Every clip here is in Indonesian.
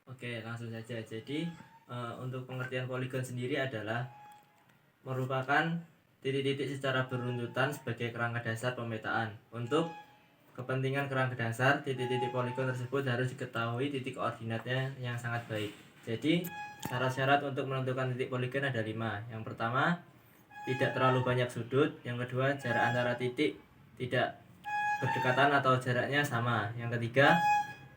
Oke, langsung saja. Jadi untuk pengertian poligon sendiri adalah merupakan titik-titik secara beruntutan sebagai kerangka dasar pemetaan. Untuk kepentingan kerangka dasar, titik-titik poligon tersebut harus diketahui titik koordinatnya yang sangat baik. Jadi syarat-syarat untuk menentukan titik poligon ada 5. Yang pertama, tidak terlalu banyak sudut. Yang kedua, jarak antara titik tidak berdekatan atau jaraknya sama. Yang ketiga,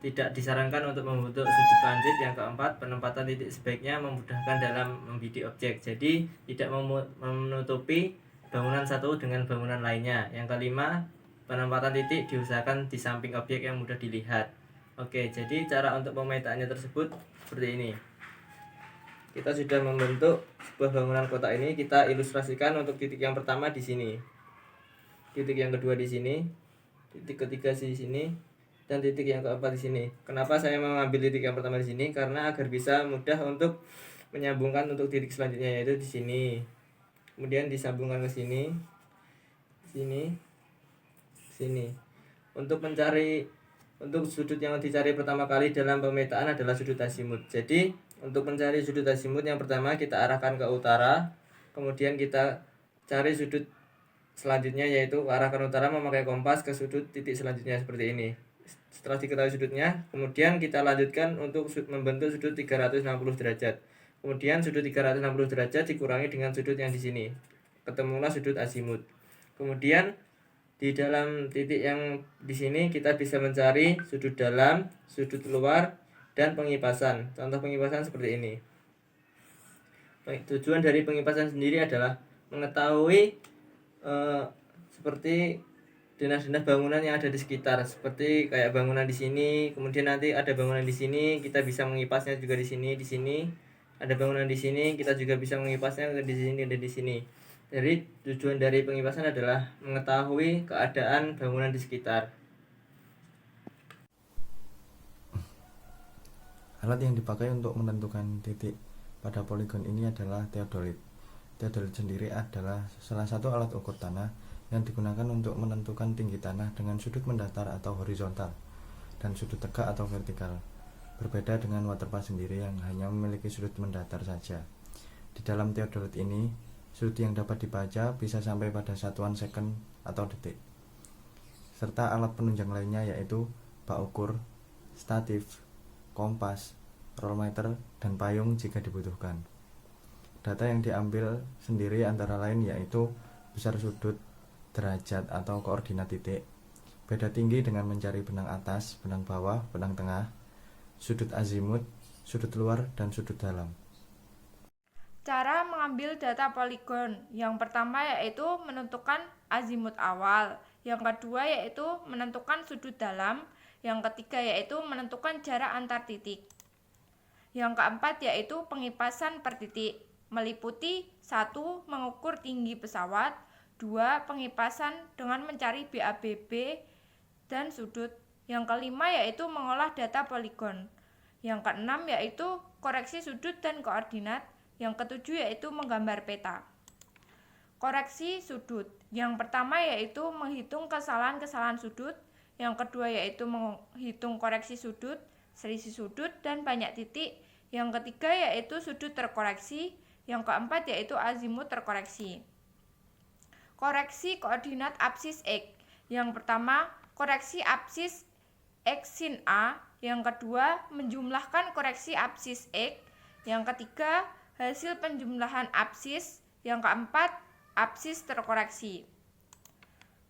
tidak disarankan untuk membentuk sudut transit. Yang keempat, penempatan titik sebaiknya memudahkan dalam membidik objek, jadi tidak menutupi bangunan satu dengan bangunan lainnya. Yang kelima, penempatan titik diusahakan di samping objek yang mudah dilihat. Oke, jadi cara untuk pemetaannya tersebut seperti ini. Kita sudah membentuk sebuah bangunan kotak ini. Kita ilustrasikan untuk titik yang pertama di sini, titik yang kedua di sini, titik ketiga di sini, dan titik yang keempat di sini. Kenapa saya mengambil titik yang pertama di sini? Karena agar bisa mudah untuk menyambungkan untuk titik selanjutnya, yaitu di sini. Kemudian disambungkan ke sini, sini, sini. Untuk sudut yang dicari pertama kali dalam pemetaan adalah sudut azimut. Jadi untuk mencari sudut azimut yang pertama kita arahkan ke utara, kemudian kita cari sudut selanjutnya yaitu arahkan utara memakai kompas ke sudut titik selanjutnya seperti ini. Setelah diketahui sudutnya, kemudian kita lanjutkan untuk membentuk sudut 360 derajat. Kemudian sudut 360 derajat dikurangi dengan sudut yang di sini. Ketemulah sudut azimut. Kemudian di dalam titik yang di sini kita bisa mencari sudut dalam, sudut luar, dan pengipasan. Contoh pengipasan seperti ini. Tujuan dari pengipasan sendiri adalah mengetahui seperti denah-denah bangunan yang ada di sekitar, seperti kayak bangunan di sini, kemudian nanti ada bangunan di sini, kita bisa mengipasnya juga di sini ada bangunan di sini, kita juga bisa mengipasnya di sini dan di sini. Jadi tujuan dari pengipasan adalah mengetahui keadaan bangunan di sekitar. Alat yang dipakai untuk menentukan titik pada poligon ini adalah teodolit. Teodolit sendiri adalah salah satu alat ukur tanah yang digunakan untuk menentukan tinggi tanah dengan sudut mendatar atau horizontal dan sudut tegak atau vertikal. Berbeda dengan waterpas sendiri yang hanya memiliki sudut mendatar saja. Di dalam teodolit ini, sudut yang dapat dibaca bisa sampai pada satuan second atau detik. Serta alat penunjang lainnya yaitu bak ukur, statif, kompas, rollmeter, dan payung jika dibutuhkan. Data yang diambil sendiri antara lain yaitu besar sudut, derajat atau koordinat titik, beda tinggi dengan mencari benang atas, benang bawah, benang tengah, sudut azimut, sudut luar, dan sudut dalam. Cara mengambil data poligon. Yang pertama yaitu menentukan azimut awal, yang kedua yaitu menentukan sudut dalam, yang ketiga yaitu menentukan jarak antar titik. Yang keempat yaitu pengipasan per titik, meliputi 1. Mengukur tinggi pesawat, 2. Pengipasan dengan mencari BABB dan sudut. Yang kelima yaitu mengolah data poligon. Yang keenam yaitu koreksi sudut dan koordinat. Yang ketujuh yaitu menggambar peta. Koreksi sudut. Yang pertama yaitu menghitung kesalahan-kesalahan sudut. Yang kedua yaitu menghitung koreksi sudut, selisih sudut, dan banyak titik. Yang ketiga yaitu sudut terkoreksi. Yang keempat yaitu azimut terkoreksi. Koreksi koordinat apsis X. Yang pertama, koreksi apsis X sin A. Yang kedua, menjumlahkan koreksi apsis X. Yang ketiga, hasil penjumlahan apsis. Yang keempat, apsis terkoreksi.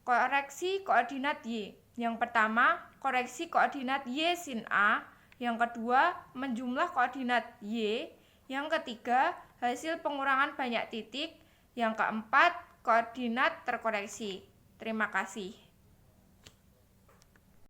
Koreksi koordinat Y. Yang pertama, koreksi koordinat Y sin A. Yang kedua, menjumlah koordinat Y. Yang ketiga, hasil pengurangan banyak titik. Yang keempat, koordinat terkoreksi. Terima kasih.